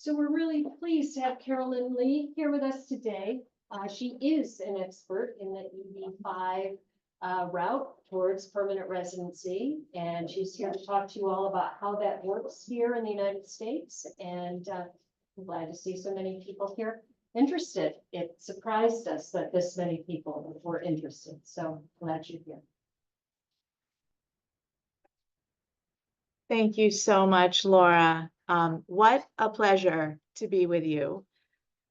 So we're really pleased to have Carolyn Lee here with us today. She is an expert in the EB-5 route towards permanent residency, and she's here to talk to you all about how that works here in the United States. And I'm glad to see so many people here interested. It surprised us that this many people were interested, so glad you're here. Thank you so much, Laura. What a pleasure to be with you.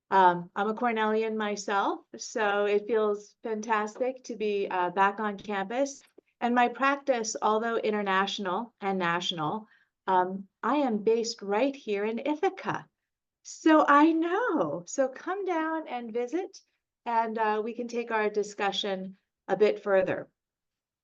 I'm a Cornellian myself, so it feels fantastic to be back on campus. And my practice, although international and national, I am based right here in Ithaca. So I know. So come down and visit, and we can take our discussion a bit further.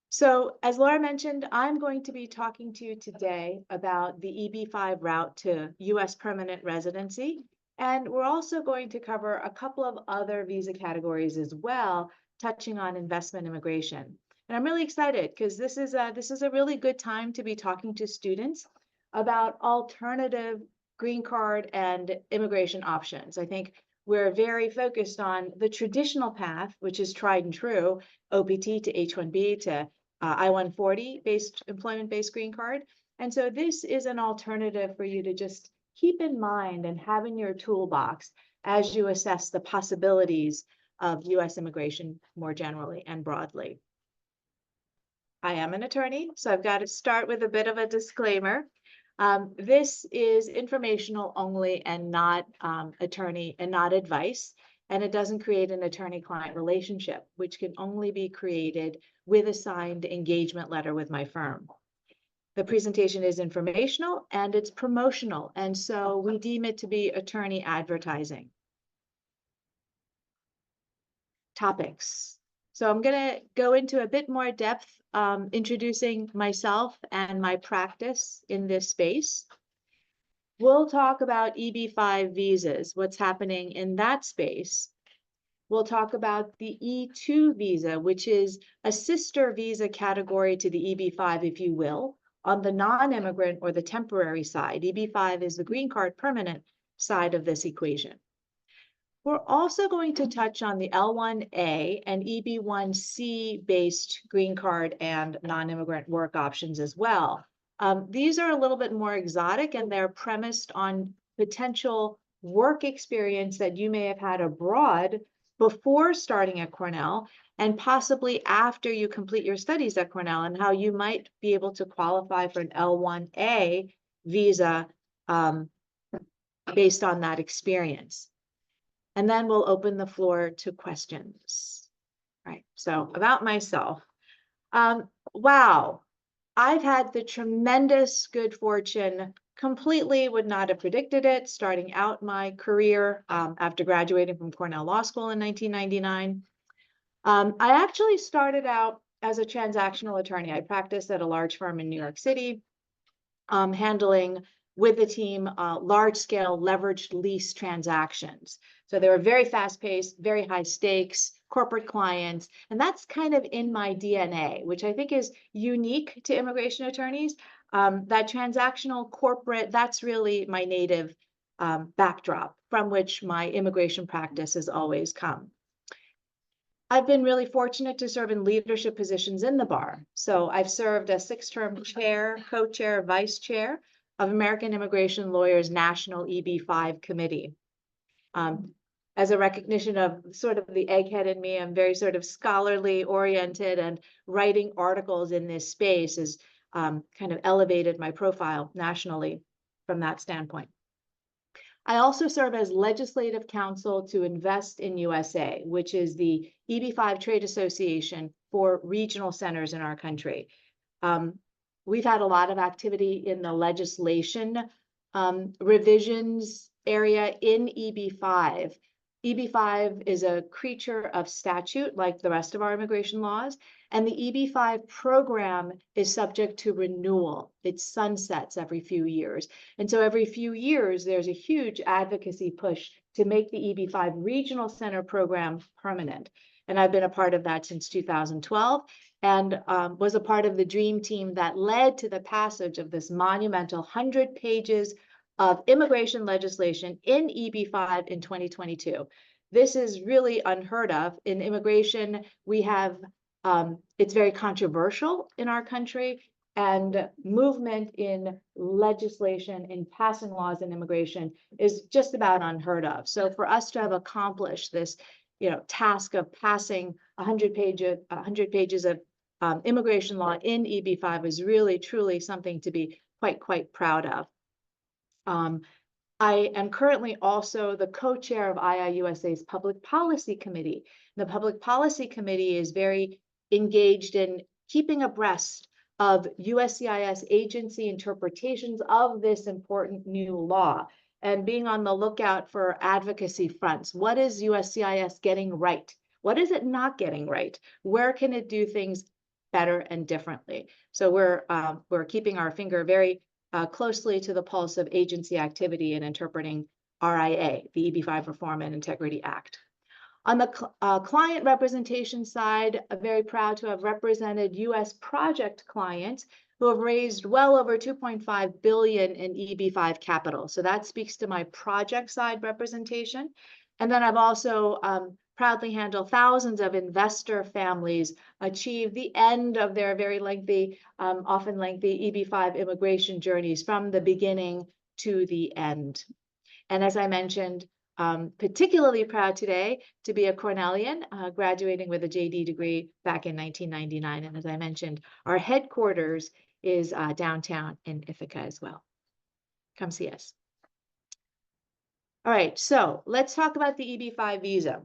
So as Laura mentioned, I'm going to be talking to you today about the EB-5 route to U.S. permanent residency. And we're also going to cover a couple of other visa categories as well, touching on investment immigration. And I'm really excited because this is a really good time to be talking to students about alternative green card and immigration options. I think we're very focused on the traditional path, which is tried and true, OPT to H-1B to I-140 employment-based green card. And so this is an alternative for you to just keep in mind and have in your toolbox as you assess the possibilities of U.S. immigration more generally and broadly. I am an attorney, so I've got to start with a bit of a disclaimer. This is informational only and not attorney and not advice. And it doesn't create an attorney-client relationship, which can only be created with a signed engagement letter with my firm. The presentation is informational and it's promotional, and so we deem it to be attorney advertising. Topics. So I'm going to go into a bit more depth, introducing myself and my practice in this space. We'll talk about EB-5 visas, what's happening in that space. We'll talk about the E2 visa, which is a sister visa category to the EB-5, if you will, on the non-immigrant or the temporary side. EB-5 is the green card permanent side of this equation. We're also going to touch on the L1A and EB-1C based green card and non-immigrant work options as well. These are a little bit more exotic, and they're premised on potential work experience that you may have had abroad before starting at Cornell and possibly after you complete your studies at Cornell, and how you might be able to qualify for an L1A visa based on that experience. And then we'll open the floor to questions. All right, so about myself. Wow, I've had the tremendous good fortune, completely would not have predicted it, starting out my career after graduating from Cornell Law School in 1999. I actually started out as a transactional attorney. I practiced at a large firm in New York City, handling with the team large-scale leveraged lease transactions. So they were very fast-paced, very high stakes, corporate clients, and that's kind of in my DNA, which I think is unique to immigration attorneys. That transactional corporate, that's really my native backdrop from which my immigration practice has always come. I've been really fortunate to serve in leadership positions in the bar. So I've served as 6-term chair, co-chair, vice chair of American Immigration Lawyers National EB-5 Committee. As a recognition of sort of the egghead in me, I'm very sort of scholarly oriented, and writing articles in this space has kind of elevated my profile nationally from that standpoint. I also serve as legislative counsel to Invest in USA, which is the EB-5 trade association for regional centers in our country. We've had a lot of activity in the legislation revisions area in EB-5. EB-5 is a creature of statute like the rest of our immigration laws, and the EB-5 program is subject to renewal. It sunsets every few years. And so every few years, there's a huge advocacy push to make the EB-5 regional center program permanent. And I've been a part of that since 2012 and was a part of the dream team that led to the passage of this monumental 100 pages of immigration legislation in EB-5 in 2022. This is really unheard of. In immigration, we have, it's very controversial in our country, and movement in legislation, in passing laws in immigration is just about unheard of. So for us to have accomplished this, task of passing 100 pages of immigration law in EB-5 is really, truly something to be quite proud of. I am currently also the co-chair of IIUSA's Public Policy Committee. The Public Policy Committee is very engaged in keeping abreast of USCIS agency interpretations of this important new law and being on the lookout for advocacy fronts. What is USCIS getting right? What is it not getting right? Where can it do things better and differently? So we're keeping our finger very closely to the pulse of agency activity in interpreting RIA, the EB-5 Reform and Integrity Act. On the client representation side, I'm very proud to have represented U.S. project clients who have raised well over $2.5 billion in EB-5 capital. So that speaks to my project side representation. And then I've also proudly handled thousands of investor families achieve the end of their very lengthy, often lengthy EB-5 immigration journeys from the beginning to the end. And as I mentioned, particularly proud today to be a Cornellian, graduating with a JD degree back in 1999. And as I mentioned, our headquarters is downtown in Ithaca as well. Come see us. All right, so let's talk about the EB-5 visa.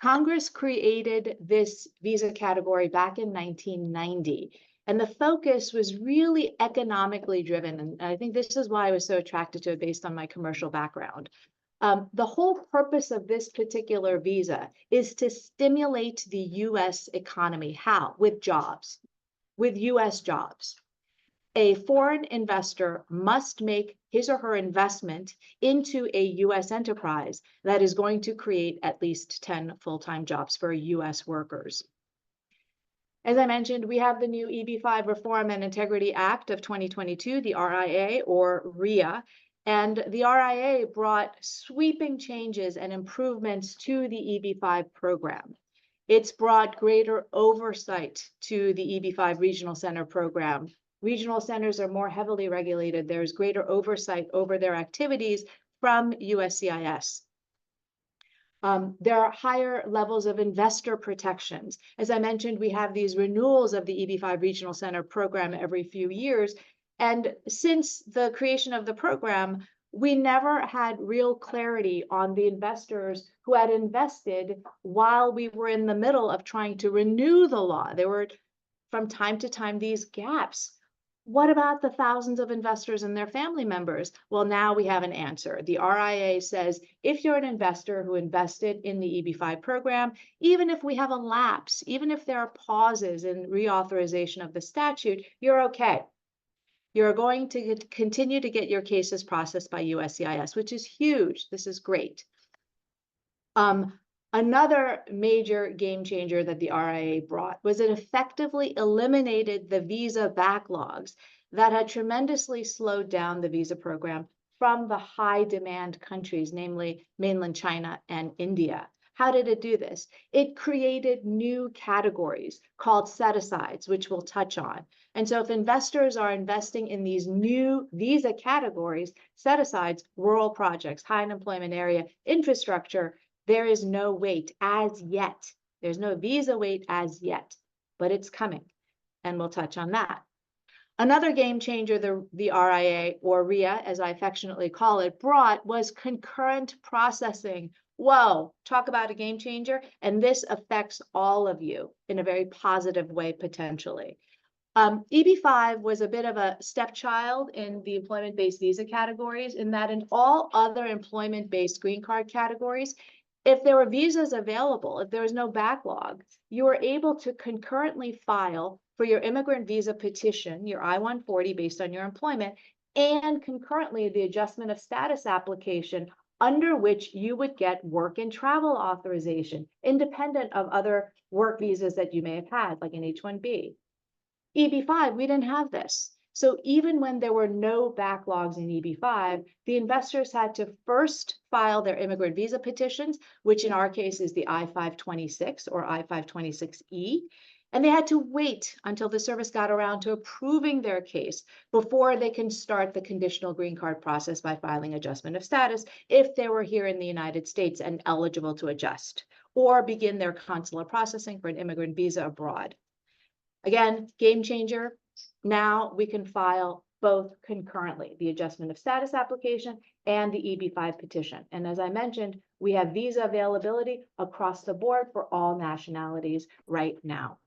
Congress created this visa category back in 1990. And the focus was really economically driven. And I think this is why I was so attracted to it based on my commercial background. The whole purpose of this particular visa is to stimulate the US economy. How? With jobs, with US jobs. A foreign investor must make his or her investment into a US enterprise that is going to create at least 10 full-time jobs for US workers. As I mentioned, we have the new EB-5 Reform and Integrity Act of 2022, the RIA or RIA, and the RIA brought sweeping changes and improvements to the EB-5 program. It's brought greater oversight to the EB-5 Regional Center program. Regional centers are more heavily regulated. There's greater oversight over their activities from USCIS. There are higher levels of investor protections. As I mentioned, we have these renewals of the EB-5 Regional Center program every few years. And since the creation of the program, we never had real clarity on the investors who had invested while we were in the middle of trying to renew the law. There were, from time to time, these gaps. What about the thousands of investors and their family members? Well, now we have an answer. The RIA says, if you're an investor who invested in the EB-5 program, even if we have a lapse, even if there are pauses in reauthorization of the statute, you're okay. You're going to continue to get your cases processed by USCIS, which is huge. This is great. Another major game changer that the RIA brought was it effectively eliminated the visa backlogs that had tremendously slowed down the visa program from the high demand countries, namely mainland China and India. How did it do this? It created new categories called set-asides, which we'll touch on. And so if investors are investing in these new visa categories, set-asides, rural projects, high unemployment area, infrastructure, there is no wait as yet. There's no visa wait as yet, but it's coming, and we'll touch on that. Another game changer the RIA, or RIA, as I affectionately call it, brought was concurrent processing. Whoa, talk about a game changer. And this affects all of you in a very positive way, potentially. EB-5 was a bit of a stepchild in the employment-based visa categories, in that in all other employment-based green card categories, if there were visas available, if there was no backlog, you were able to concurrently file for your immigrant visa petition, your I-140 based on your employment, and concurrently the adjustment of status application under which you would get work and travel authorization, independent of other work visas that you may have had, like an H-1B. EB-5, we didn't have this. So even when there were no backlogs in EB-5, the investors had to first file their immigrant visa petitions, which in our case is the I-526 or I-526E, and they had to wait until the service got around to approving their case before they can start the conditional green card process by filing adjustment of status if they were here in the United States and eligible to adjust, or begin their consular processing for an immigrant visa abroad. Again, game changer. Now we can file both concurrently, the adjustment of status application and the EB-5 petition. And as I mentioned, we have visa availability across the board for all nationalities right now.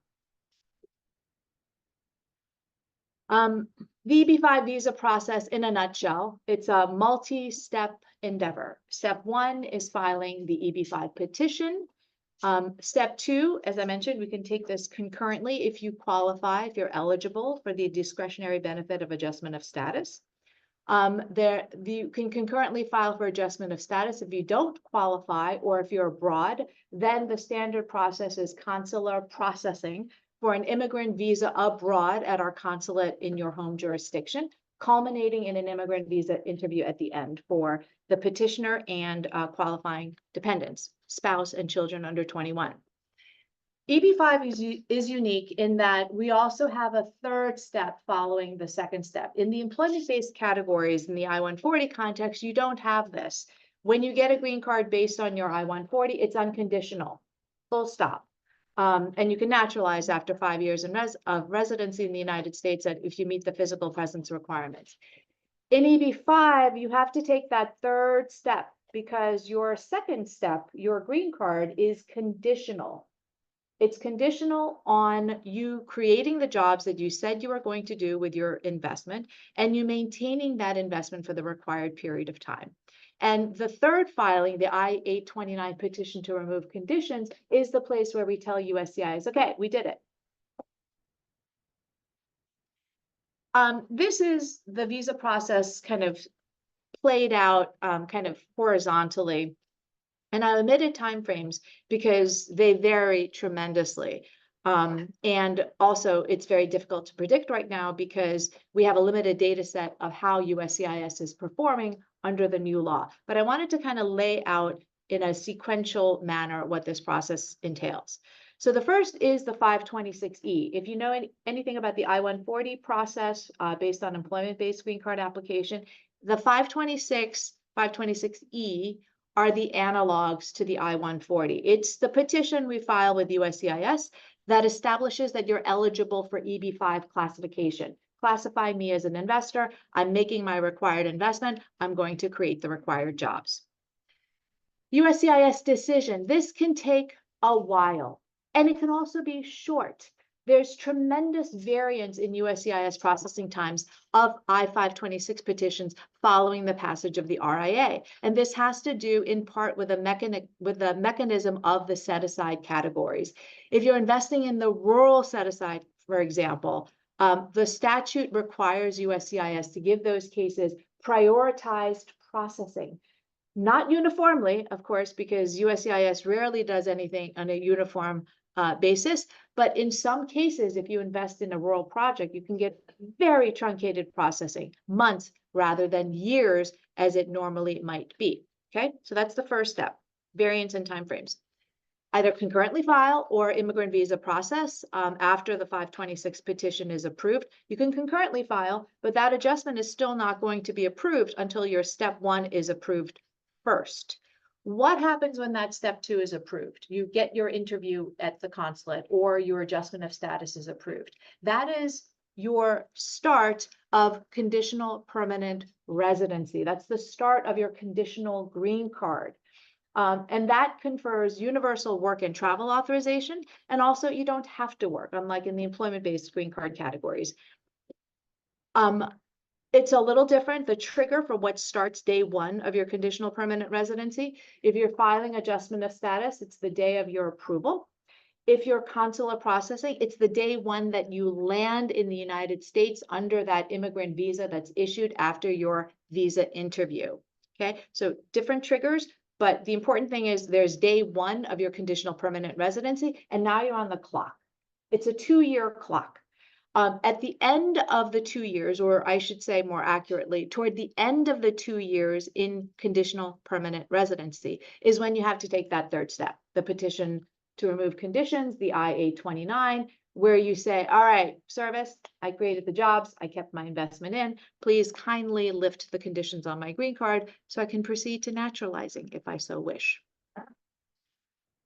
The EB-5 visa process in a nutshell, it's a multi-step endeavor. Step 1 is filing the EB-5 petition. Step 2, as I mentioned, we can take this concurrently if you qualify, if you're eligible for the discretionary benefit of adjustment of status. You can concurrently file for adjustment of status if you don't qualify or if you're abroad. Then the standard process is consular processing for an immigrant visa abroad at our consulate in your home jurisdiction, culminating in an immigrant visa interview at the end for the petitioner and qualifying dependents, spouse and children under 21. EB-5 is unique in that we also have a third step following the second step. In the employment-based categories in the I-140 context, you don't have this. When you get a green card based on your I-140, it's unconditional, full stop. And you can naturalize after 5 years of residency in the United States if you meet the physical presence requirements. In EB-5, you have to take that third step because your second step, your green card, is conditional. It's conditional on you creating the jobs that you said you were going to do with your investment and you maintaining that investment for the required period of time. And the third filing, the I-829 petition to remove conditions, is the place where we tell USCIS, okay, we did it. This is the visa process kind of played out kind of horizontally. And I omitted timeframes because they vary tremendously. And also it's very difficult to predict right now because we have a limited data set of how USCIS is performing under the new law. But I wanted to kind of lay out in a sequential manner what this process entails. So the first is the 526E. If you know anything about the I-140 process based on employment-based green card application, the 526E are the analogs to the I-140. It's the petition we file with USCIS that establishes that you're eligible for EB-5 classification. Classify me as an investor. I'm making my required investment. I'm going to create the required jobs. USCIS decision. This can take a while, and it can also be short. There's tremendous variance in USCIS processing times of I-526 petitions following the passage of the RIA. And this has to do in part with the mechanism of the set-aside categories. If you're investing in the rural set-aside, for example, the statute requires USCIS to give those cases prioritized processing. Not uniformly, of course, because USCIS rarely does anything on a uniform basis, but in some cases, if you invest in a rural project, you can get very truncated processing, months rather than years as it normally might be. Okay, so that's the first step, variance in timeframes. Either concurrently file or immigrant visa process after the 526 petition is approved. You can concurrently file, but that adjustment is still not going to be approved until your step 1 is approved first. What happens when that step 2 is approved? You get your interview at the consulate or your adjustment of status is approved. That is your start of conditional permanent residency. That's the start of your conditional green card. And that confers universal work and travel authorization. And also you don't have to work, unlike in the employment-based green card categories. It's a little different. The trigger for what starts day 1 of your conditional permanent residency. If you're filing adjustment of status, it's the day of your approval. If you're consular processing, it's the day 1 that you land in the United States under that immigrant visa that's issued after your visa interview. Okay, so different triggers, but the important thing is there's day 1 of your conditional permanent residency, and now you're on the clock. It's a 2-year clock. At the end of the 2 years, or I should say more accurately, toward the end of the 2 years in conditional permanent residency is when you have to take that third step, the petition to remove conditions, the I-829, where you say, all right, service, I created the jobs, I kept my investment in, please kindly lift the conditions on my green card so I can proceed to naturalizing if I so wish.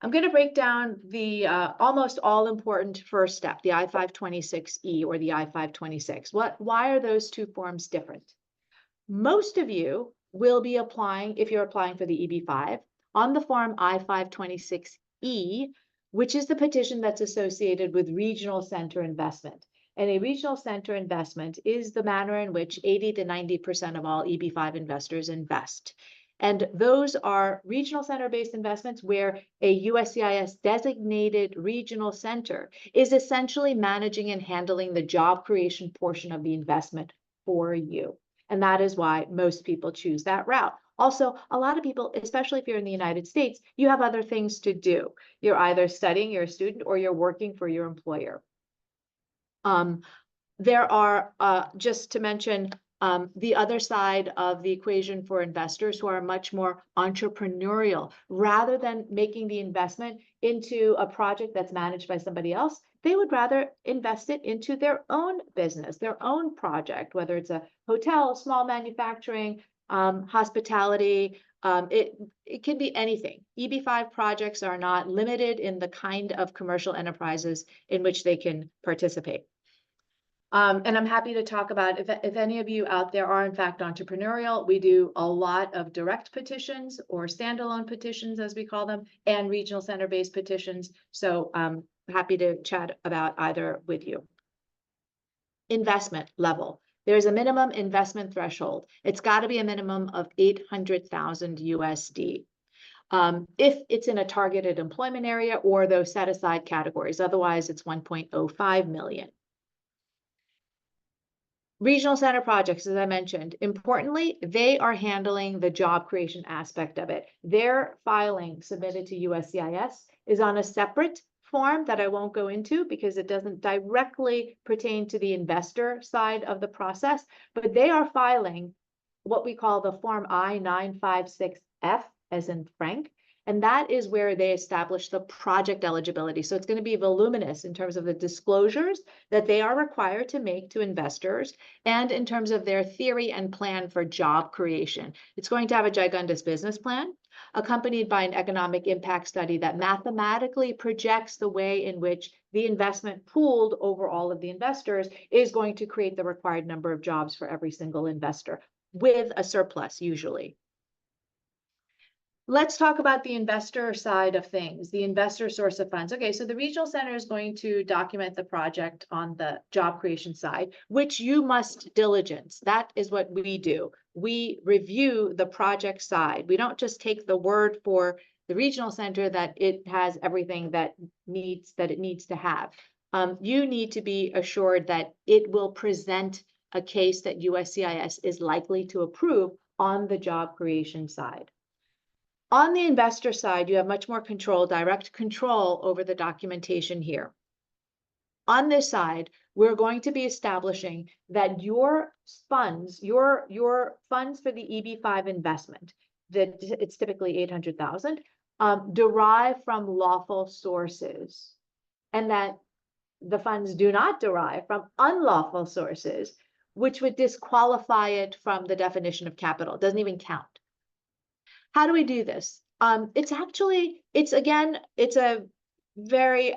I'm going to break down the almost all important first step, the I-526E or the I-526. Why are those two forms different? Most of you will be applying, if you're applying for the EB-5, on the form I-526E, which is the petition that's associated with regional center investment. And a regional center investment is the manner in which 80 to 90% of all EB-5 investors invest. And those are regional center-based investments where a USCIS designated regional center is essentially managing and handling the job creation portion of the investment for you. And that is why most people choose that route. Also, a lot of people, especially if you're in the United States, you have other things to do. You're either studying, you're a student, or you're working for your employer. There are, just to mention, the other side of the equation for investors who are much more entrepreneurial. Rather than making the investment into a project that's managed by somebody else, they would rather invest it into their own business, their own project, whether it's a hotel, small manufacturing, hospitality. It can be anything. EB-5 projects are not limited in the kind of commercial enterprises in which they can participate. And I'm happy to talk about if any of you out there are in fact entrepreneurial, we do a lot of direct petitions or standalone petitions, as we call them, and regional center-based petitions. So happy to chat about either with you. Investment level. There's a minimum investment threshold. It's got to be a minimum of 800,000 USD. If it's in a targeted employment area or those set aside categories, otherwise it's 1.05 million. Regional center projects, as I mentioned, importantly, they are handling the job creation aspect of it. Their filing submitted to USCIS is on a separate form that I won't go into because it doesn't directly pertain to the investor side of the process, but they are filing what we call the form I-956F, as in Frank. And that is where they establish the project eligibility. So it's going to be voluminous in terms of the disclosures that they are required to make to investors and in terms of their theory and plan for job creation. It's going to have a gigundous business plan accompanied by an economic impact study that mathematically projects the way in which the investment pooled over all of the investors is going to create the required number of jobs for every single investor with a surplus usually. Let's talk about the investor side of things, the investor source of funds. Okay, so the regional center is going to document the project on the job creation side, which you must diligence. That is what we do. We review the project side. We don't just take the word for the regional center that it has everything that it needs to have. You need to be assured that it will present a case that USCIS is likely to approve on the job creation side. On the investor side, you have much more control, direct control over the documentation here. On this side, we're going to be establishing that your funds, your funds for the EB-5 investment, that it's typically 800,000, derive from lawful sources, and that the funds do not derive from unlawful sources, which would disqualify it from the definition of capital. It doesn't even count. How do we do this? It's a very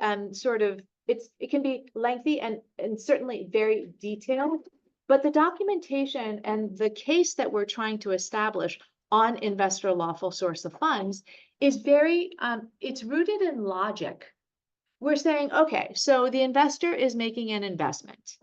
it can be lengthy and certainly very detailed, but the documentation and the case that we're trying to establish on investor lawful source of funds is very, it's rooted in logic. We're saying, okay, so the investor is making an investment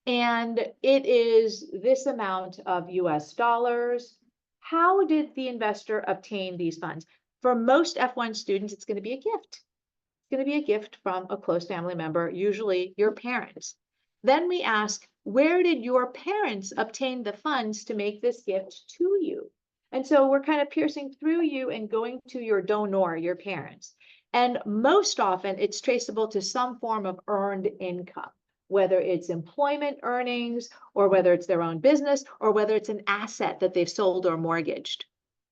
and it is this amount of US dollars. How did the investor obtain these funds? For most F1 students, it's going to be a gift. It's going to be a gift from a close family member, usually your parents. Then we ask, where did your parents obtain the funds to make this gift to you? And so we're kind of piercing through you and going to your donor, your parents. And most often it's traceable to some form of earned income. whether it's employment earnings, or whether it's their own business, or whether it's an asset that they've sold or mortgaged.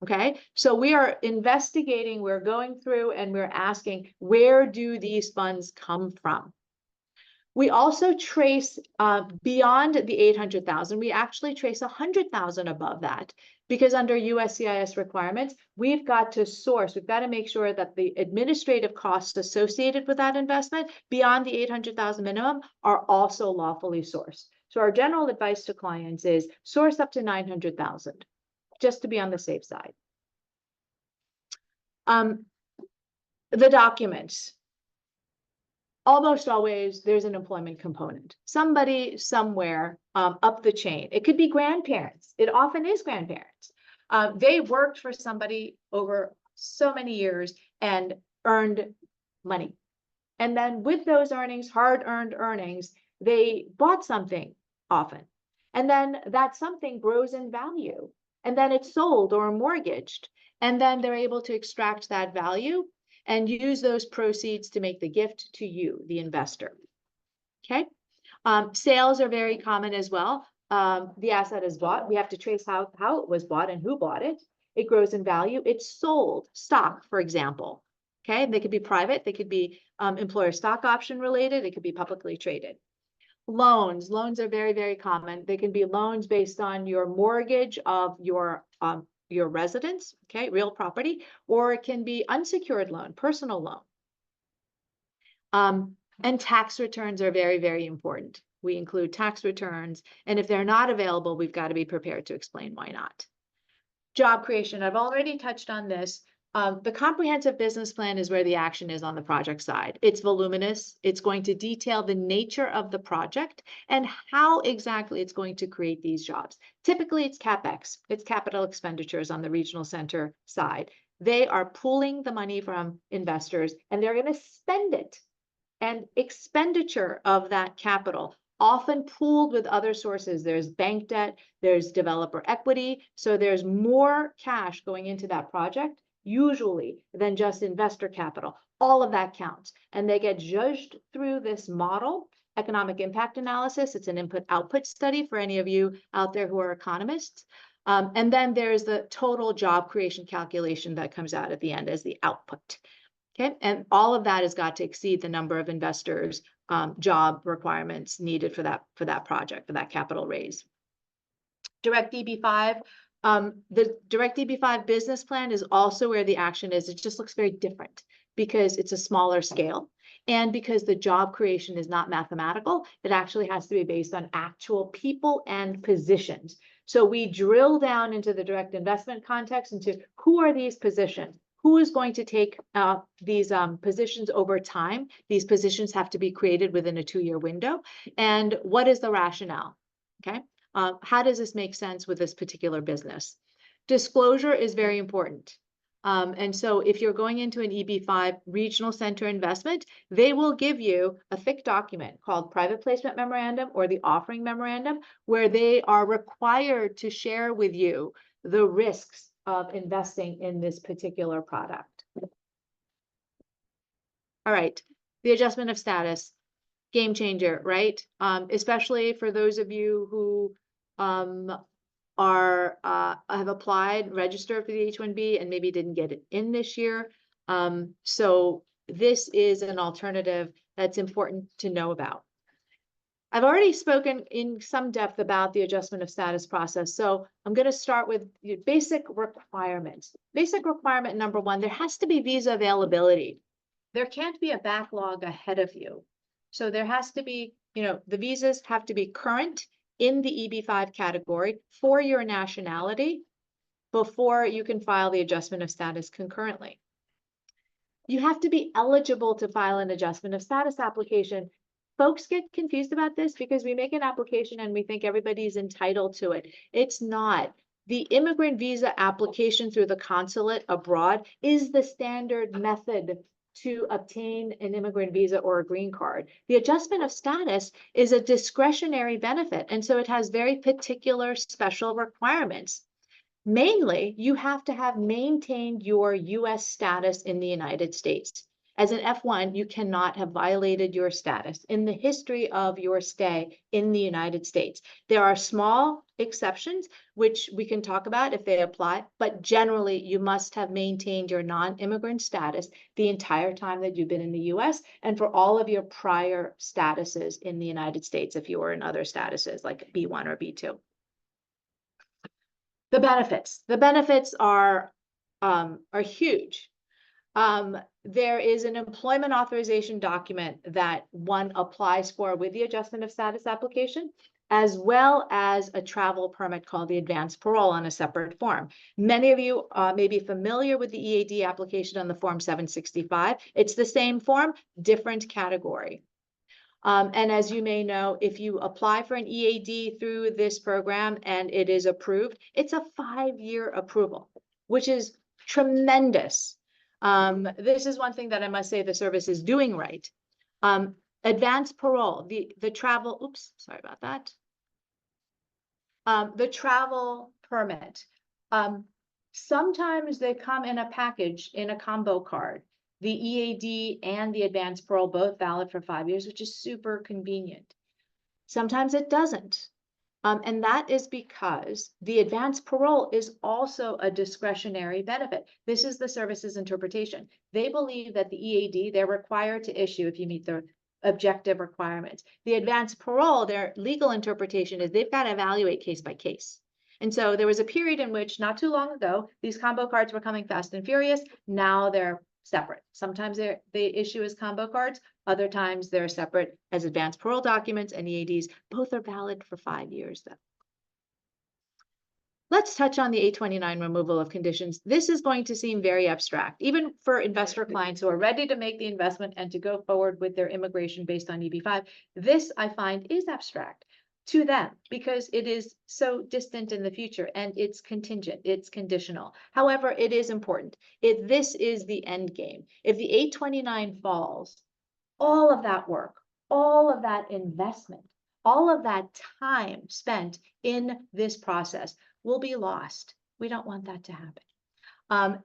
Okay, so we are investigating, we're going through and we're asking, where do these funds come from? We also trace beyond the 800,000, we actually trace 100,000 above that, because under USCIS requirements, we've got to source, we've got to make sure that the administrative costs associated with that investment beyond the 800,000 minimum are also lawfully sourced. So our general advice to clients is source up to 900,000, just to be on the safe side. The documents. Almost always there's an employment component. Somebody somewhere up the chain. It could be grandparents. It often is grandparents. They worked for somebody over so many years and earned money. And then with those earnings, hard-earned earnings, they bought something often. And then that something grows in value. And then it's sold or mortgaged. And then they're able to extract that value and use those proceeds to make the gift to you, the investor. Okay. Sales are very common as well. The asset is bought. We have to trace how it was bought and who bought it. It grows in value. It's sold. Stock, for example. Okay. They could be private. They could be employer stock option related. It could be publicly traded. Loans. Loans are very, very common. They can be loans based on your mortgage of your residence, okay, real property, or it can be unsecured loan, personal loan. And tax returns are very, very important. We include tax returns, and if they're not available, we've got to be prepared to explain why not. Job creation, I've already touched on this. The comprehensive business plan is where the action is on the project side. It's voluminous. It's going to detail the nature of the project and how exactly it's going to create these jobs. Typically, it's CapEx. It's capital expenditures on the regional center side. They are pooling the money from investors and they're going to spend it. And expenditure of that capital, often pooled with other sources. There's bank debt, there's developer equity. So there's more cash going into that project usually than just investor capital. All of that counts. And they get judged through this model, economic impact analysis. It's an input-output study for any of you out there who are economists. And then there's the total job creation calculation that comes out at the end as the output. Okay, and all of that has got to exceed the number of investors' job requirements needed for that project, for that capital raise. Direct EB-5. The Direct EB-5 business plan is also where the action is. It just looks very different because it's a smaller scale and because the job creation is not mathematical. It actually has to be based on actual people and positions. So we drill down into the direct investment context into who are these positions? Who is going to take these positions over time? These positions have to be created within a 2-year window. And what is the rationale? Okay. How does this make sense with this particular business? Disclosure is very important. And so if you're going into an EB-5 regional center investment, they will give you a thick document called Private Placement Memorandum or the Offering Memorandum, where they are required to share with you the risks of investing in this particular product. All right, the adjustment of status, game changer, right? Especially for those of you who have applied, registered for the H-1B and maybe didn't get it in this year. So this is an alternative that's important to know about. I've already spoken in some depth about the adjustment of status process. So I'm going to start with basic requirements. Basic requirement number 1, there has to be visa availability. There can't be a backlog ahead of you. So there has to be, the visas have to be current in the EB-5 category for your nationality before you can file the adjustment of status concurrently. You have to be eligible to file an adjustment of status application. Folks get confused about this because we make an application and we think everybody's entitled to it. It's not. The immigrant visa application through the consulate abroad is the standard method to obtain an immigrant visa or a green card. The adjustment of status is a discretionary benefit, and so it has very particular special requirements. Mainly, you have to have maintained your U.S. status in the United States. As an F1, you cannot have violated your status in the history of your stay in the United States. There are small exceptions, which we can talk about if they apply, but generally you must have maintained your non-immigrant status the entire time that you've been in the US and for all of your prior statuses in the United States if you were in other statuses like B1 or B2. The benefits are huge. There is an employment authorization document that one applies for with the adjustment of status application, as well as a travel permit called the advanced parole on a separate form. Many of you may be familiar with the EAD application on the form 765. It's the same form, different category. And as you may know, if you apply for an EAD through this program and it is approved, it's a 5-year approval, which is tremendous. This is one thing that I must say the service is doing right. Advanced parole, the travel, oops, sorry about that. The travel permit. Sometimes they come in a package in a combo card. The EAD and the advanced parole both valid for 5 years, which is super convenient. Sometimes it doesn't. And that is because the advanced parole is also a discretionary benefit. This is the service's interpretation. They believe that the EAD, they're required to issue if you meet the objective requirements. The advanced parole, their legal interpretation is they've got to evaluate case by case. And so there was a period in which not too long ago, these combo cards were coming fast and furious. Now they're separate. Sometimes they issue as combo cards. Other times they're separate as advanced parole documents and EADs. Both are valid for 5 years though. Let's touch on the 829 removal of conditions. This is going to seem very abstract, even for investor clients who are ready to make the investment and to go forward with their immigration based on EB-5. This I find is abstract to them because it is so distant in the future and it's contingent, it's conditional. However, it is important. If this is the end game, if the 829 falls, all of that work, all of that investment, all of that time spent in this process will be lost. We don't want that to happen.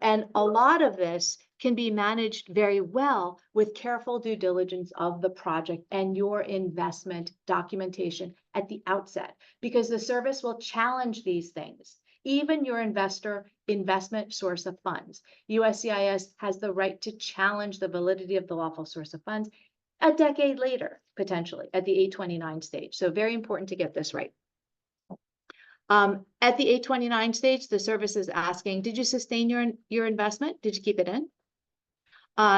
And a lot of this can be managed very well with careful due diligence of the project and your investment documentation at the outset, because the service will challenge these things. Even your investment source of funds. USCIS has the right to challenge the validity of the lawful source of funds a decade later, potentially, at the 829 stage. So very important to get this right. At the 829 stage, the service is asking, did you sustain your investment? Did you keep it in?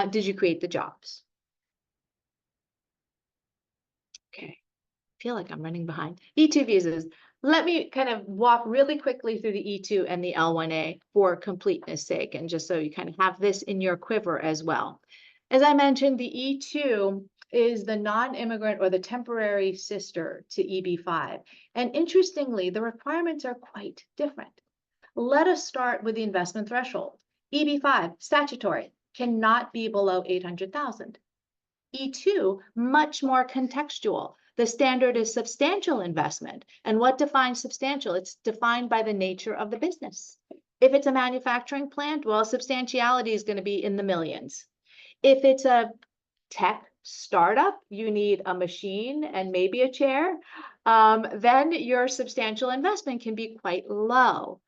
Did you create the jobs? Okay, I feel like I'm running behind. E2 visas. Let me kind of walk really quickly through the E2 and the L1A for completeness sake, and just so you kind of have this in your quiver as well. As I mentioned, the E2 is the non-immigrant or the temporary sister to EB-5. And interestingly, the requirements are quite different. Let us start with the investment threshold. EB-5, statutory, cannot be below 800,000. E2, much more contextual. The standard is substantial investment. And what defines substantial? It's defined by the nature of the business. If it's a manufacturing plant, well, substantiality is going to be in the millions. If it's a tech startup, you need a machine and maybe a chair, then your substantial investment can be quite low.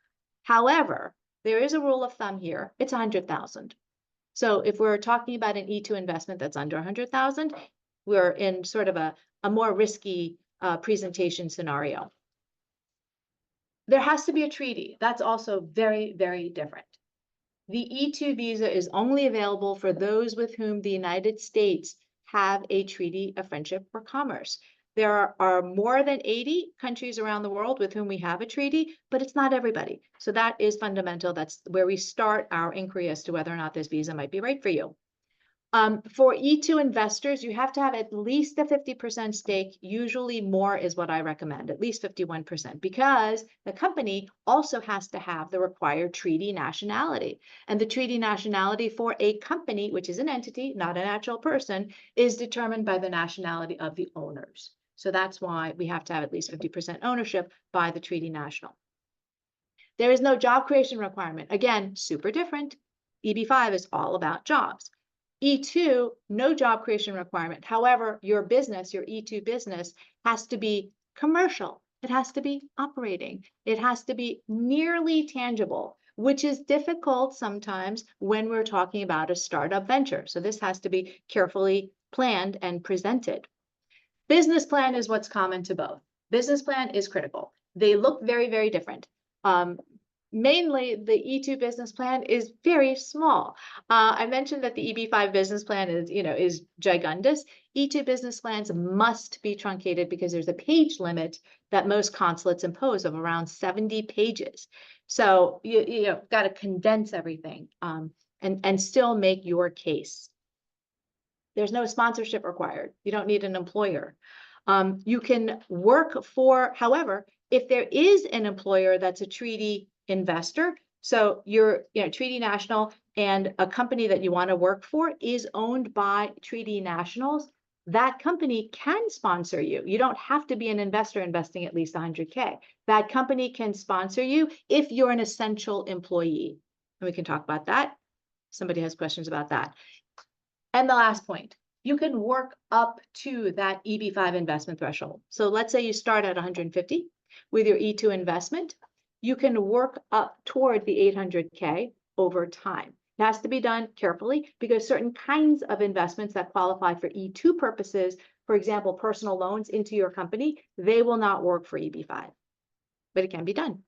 However, there is a rule of thumb here. It's 100,000. So if we're talking about an E2 investment that's under 100,000, we're in sort of a more risky presentation scenario. There has to be a treaty. That's also very, very different. The E2 visa is only available for those with whom the United States have a treaty of friendship or commerce. There are more than 80 countries around the world with whom we have a treaty, but it's not everybody. So that is fundamental. That's where we start our inquiry as to whether or not this visa might be right for you. For E2 investors, you have to have at least a 50% stake. Usually more is what I recommend, at least 51%, because the company also has to have the required treaty nationality. And the treaty nationality for a company, which is an entity, not a natural person, is determined by the nationality of the owners. So that's why we have to have at least 50% ownership by the treaty national. There is no job creation requirement. Again, super different. EB-5 is all about jobs. E2, no job creation requirement. However, your business, your E2 business, has to be commercial. It has to be operating. It has to be nearly tangible, which is difficult sometimes when we're talking about a startup venture. So this has to be carefully planned and presented. Business plan is what's common to both. Business plan is critical. They look very, very different. Mainly, the E2 business plan is very small. I mentioned that the EB-5 business plan is gigundous. E2 business plans must be truncated because there's a page limit that most consulates impose of around 70 pages. So you got to condense everything and still make your case. There's no sponsorship required. You don't need an employer. You can work for, however, if there is an employer that's a treaty investor, so you're treaty national and a company that you want to work for is owned by treaty nationals, that company can sponsor you. You don't have to be an investor investing at least 100K. That company can sponsor you if you're an essential employee. And we can talk about that. Somebody has questions about that. And the last point, you can work up to that EB-5 investment threshold. So let's say you start at 150 with your E2 investment. You can work up toward the 800K over time. It has to be done carefully because certain kinds of investments that qualify for E2 purposes, for example, personal loans into your company, they will not work for EB-5, but it can be done.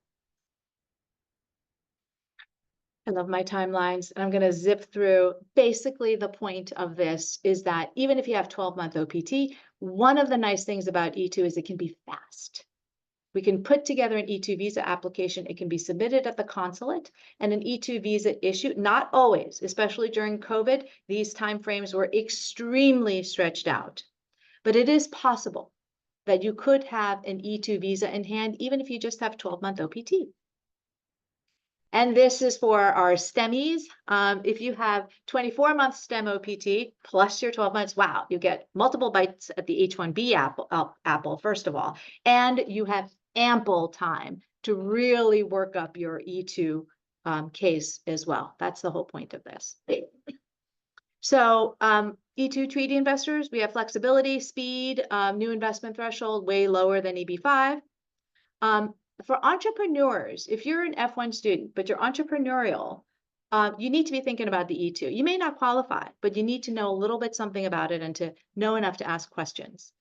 I love my timelines, and I'm going to zip through. Basically, the point of this is that even if you have 12-month OPT, one of the nice things about E2 is it can be fast. We can put together an E2 visa application. It can be submitted at the consulate and an E2 visa issued. Not always, especially during COVID, these timeframes were extremely stretched out. But it is possible that you could have an E2 visa in hand, even if you just have 12-month OPT. And this is for our STEMIs. If you have 24-month STEM OPT plus your 12 months, wow, you get multiple bites at the H-1B apple, first of all, and you have ample time to really work up your E2 case as well. That's the whole point of this. So E2 treaty investors, we have flexibility, speed, new investment threshold, way lower than EB-5. For entrepreneurs, if you're an F1 student, but you're entrepreneurial, you need to be thinking about the E2. You may not qualify, but you need to know a little bit something about it and to know enough to ask questions.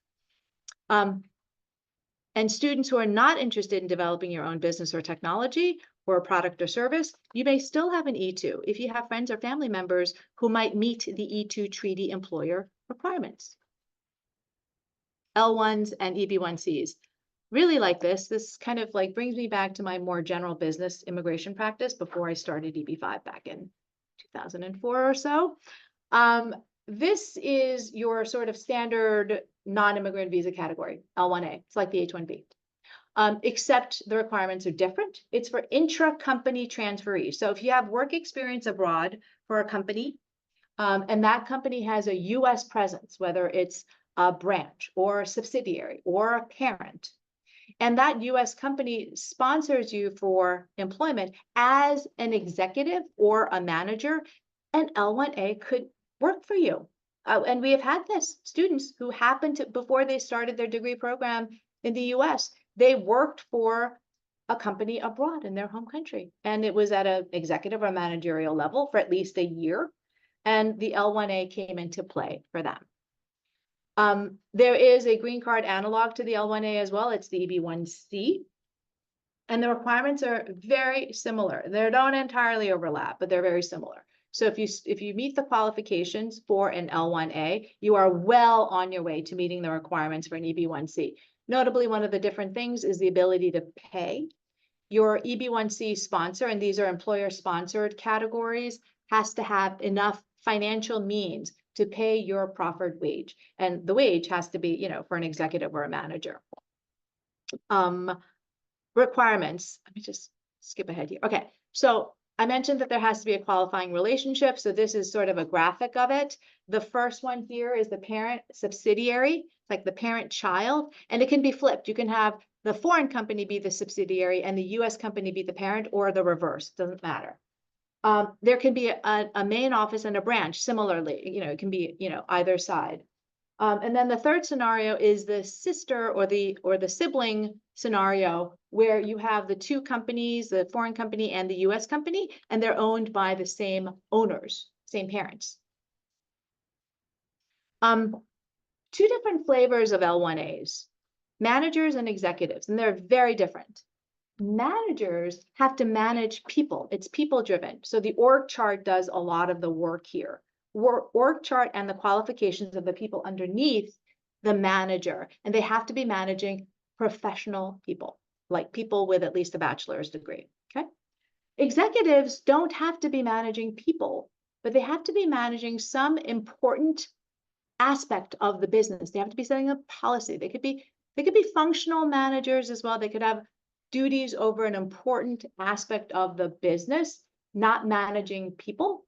And students who are not interested in developing your own business or technology or a product or service, you may still have an E2 if you have friends or family members who might meet the E2 treaty employer requirements. L1s and EB1Cs. Really like this. This kind of like brings me back to my more general business immigration practice before I started EB-5 back in 2004 or so. This is your sort of standard non-immigrant visa category, L1A. It's like the H-1B, except the requirements are different. It's for intra-company transferees. So if you have work experience abroad for a company, and that company has a U.S. presence, whether it's a branch or a subsidiary or a parent, and that U.S. company sponsors you for employment as an executive or a manager, an L1A could work for you. And we have had this, students who happened to, before they started their degree program in the US, they worked for a company abroad in their home country. And it was at an executive or managerial level for at least a year. And the L1A came into play for them. There is a green card analog to the L1A as well. It's the EB1C. And the requirements are very similar. They don't entirely overlap, but they're very similar. So if you meet the qualifications for an L1A, you are well on your way to meeting the requirements for an EB1C. Notably, one of the different things is the ability to pay. Your EB1C sponsor, and these are employer-sponsored categories, has to have enough financial means to pay your proffered wage. And the wage has to be, for an executive or a manager. Requirements, let me just skip ahead here. Okay, so I mentioned that there has to be a qualifying relationship. So this is sort of a graphic of it. The first one here is the parent subsidiary, it's like the parent child, and it can be flipped. You can have the foreign company be the subsidiary and the US company be the parent, or the reverse, doesn't matter. There can be a main office and a branch similarly, it can be, either side. And then the third scenario is the sister or the sibling scenario where you have the two companies, the foreign company and the US company, and they're owned by the same owners, same parents. Two different flavors of L1As, managers and executives, and they're very different. Managers have to manage people. It's people driven. So the org chart does a lot of the work here. Org chart and the qualifications of the people underneath the manager, and they have to be managing professional people, like people with at least a bachelor's degree, okay? Executives don't have to be managing people, but they have to be managing some important aspect of the business. They have to be setting up policy. They could be functional managers as well. They could have duties over an important aspect of the business, not managing people.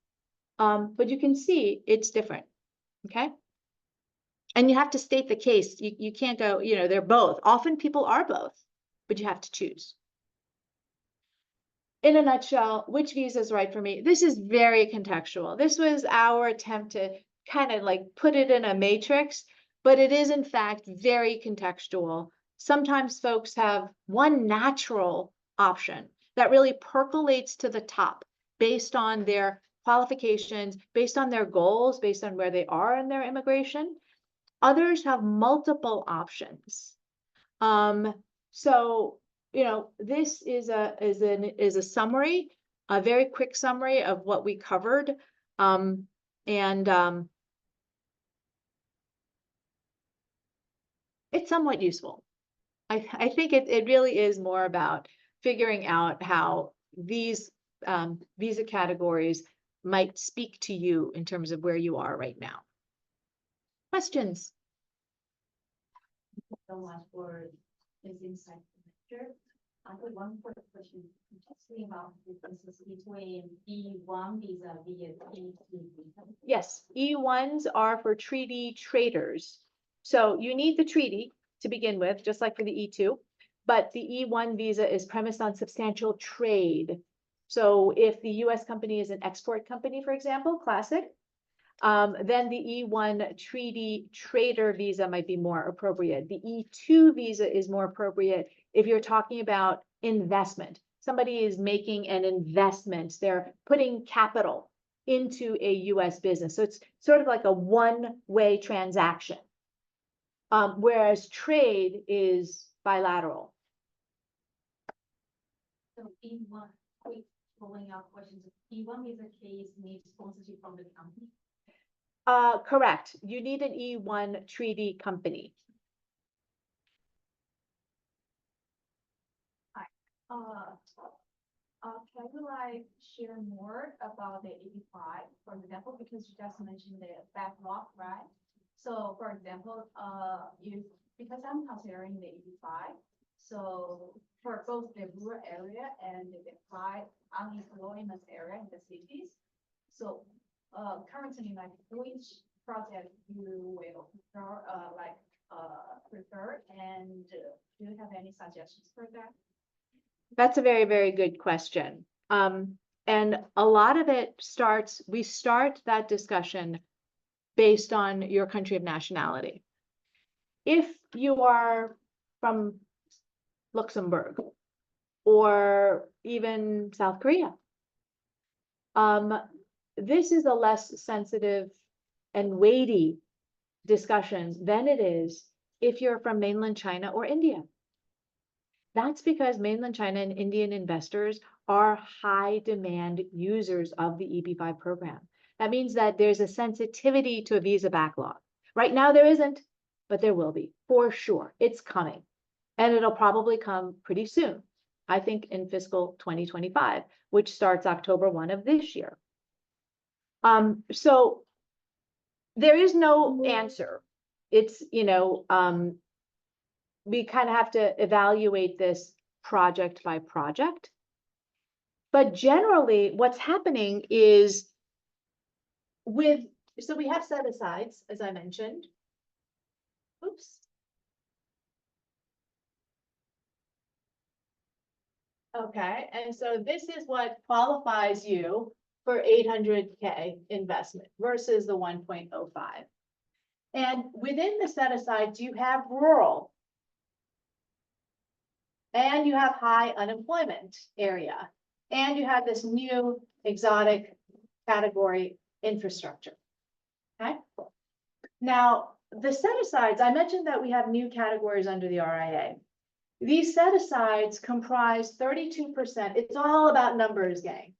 But you can see it's different, okay? And you have to state the case. You can't go, they're both. Often people are both, but you have to choose. In a nutshell, which visa is right for me? This is very contextual. This was our attempt to kind of like put it in a matrix, but it is in fact very contextual. Sometimes folks have one natural option that really percolates to the top based on their qualifications, based on their goals, based on where they are in their immigration. Others have multiple options. So, this is a summary, a very quick summary of what we covered. It's somewhat useful. I think it really is more about figuring out how these visa categories might speak to you in terms of where you are right now. Questions? Thank you so much for this insight. I have one quick question. Just thinking about the differences between E1 visa and E2 visa. Yes, E1s are for treaty traders. So you need the treaty to begin with, just like for the E2, but the E1 visa is premised on substantial trade. So if the US company is an export company, for example, classic, then the E1 treaty trader visa might be more appropriate. The E2 visa is more appropriate if you're talking about investment. Somebody is making an investment. They're putting capital into a US business. So it's sort of like a one-way transaction. Whereas trade is bilateral. So E1, quick following up questions. E1 visa case needs sponsorship from the company. Correct. You need an E1 treaty company. Can you share more about the EB-5, for example, because you just mentioned the backlog, right? So, for example, because I'm considering the EB-5, so for both the rural area and the high unemployment area in the cities, so currently, which project you will prefer, and do you have any suggestions for that? That's a very, very good question. And a lot of it we start that discussion based on your country of nationality. If you are from Luxembourg or even South Korea, this is a less sensitive and weighty discussion than it is if you're from mainland China or India. That's because mainland China and Indian investors are high demand users of the EB-5 program. That means that there's a sensitivity to a visa backlog. Right now there isn't, but there will be for sure. It's coming, and it'll probably come pretty soon. I think in fiscal 2025, which starts October 1 of this year. So there is no answer. It's, we kind of have to evaluate this project by project. But generally, what's happening is so we have set-asides, as I mentioned. Oops. Okay, and so this is what qualifies you for 800K investment versus the 1.05. And within the set asides, you have rural. And you have high unemployment area. And you have this new exotic category infrastructure. Okay. Now, the set asides, I mentioned that we have new categories under the RIA. These set asides comprise 32%. It's all about numbers, gang.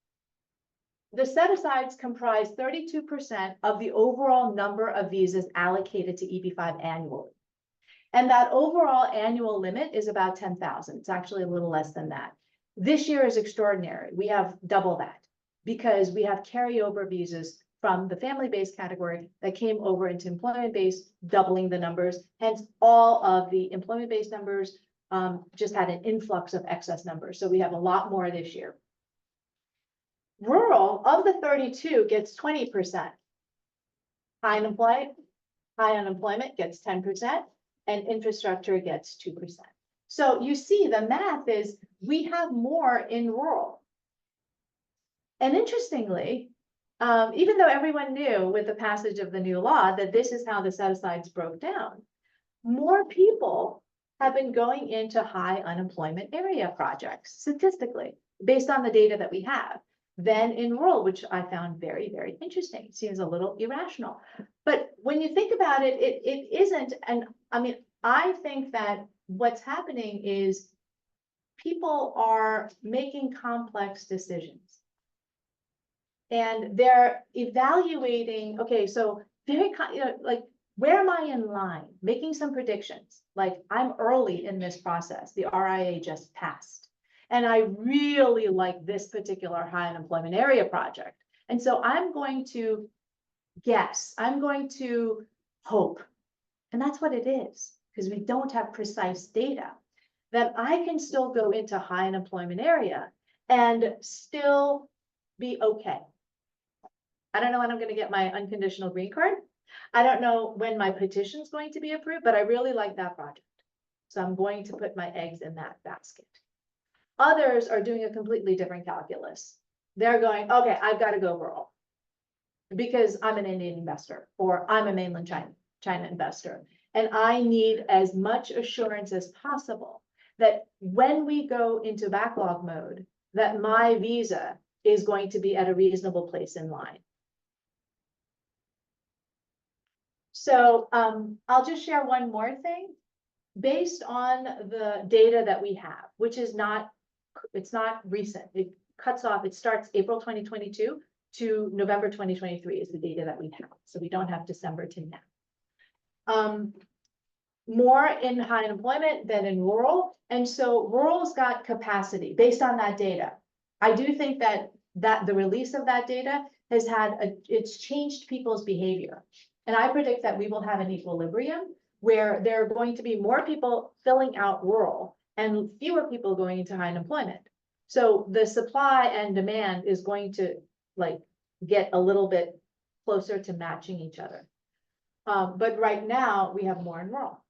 The set asides comprise 32% of the overall number of visas allocated to EB-5 annually. And that overall annual limit is about 10,000. It's actually a little less than that. This year is extraordinary. We have double that because we have carryover visas from the family-based category that came over into employment-based, doubling the numbers. Hence, all of the employment-based numbers just had an influx of excess numbers. So we have a lot more this year. Rural of the 32 gets 20%. High unemployment gets 10%, and infrastructure gets 2%. So you see the math is we have more in rural. And interestingly, even though everyone knew with the passage of the new law that this is how the set-asides broke down, more people have been going into high unemployment area projects statistically, based on the data that we have, than in rural, which I found very, very interesting. It seems a little irrational. But when you think about it, it isn't. And I mean, I think that what's happening is people are making complex decisions. And they're evaluating, okay, so very, like, where am I in line? Making some predictions, like I'm early in this process. The RIA just passed. And I really like this particular high unemployment area project. And so I'm going to guess, I'm going to hope. And that's what it is, because we don't have precise data, that I can still go into high unemployment area and still be okay. I don't know when I'm going to get my unconditional green card. I don't know when my petition is going to be approved, but I really like that project. So I'm going to put my eggs in that basket. Others are doing a completely different calculus. They're going, okay, I've got to go rural because I'm an Indian investor or I'm a mainland China investor. And I need as much assurance as possible that when we go into backlog mode, that my visa is going to be at a reasonable place in line. So I'll just share one more thing. Based on the data that we have, which is not, it's not recent. It cuts off, it starts April 2022 to November 2023 is the data that we have. So we don't have December to now. More in high unemployment than in rural. And so rural's got capacity based on that data. I do think that the release of that data has it's changed people's behavior. And I predict that we will have an equilibrium where there are going to be more people filling out rural and fewer people going into high unemployment. So the supply and demand is going to like get a little bit closer to matching each other. But right now we have more in rural.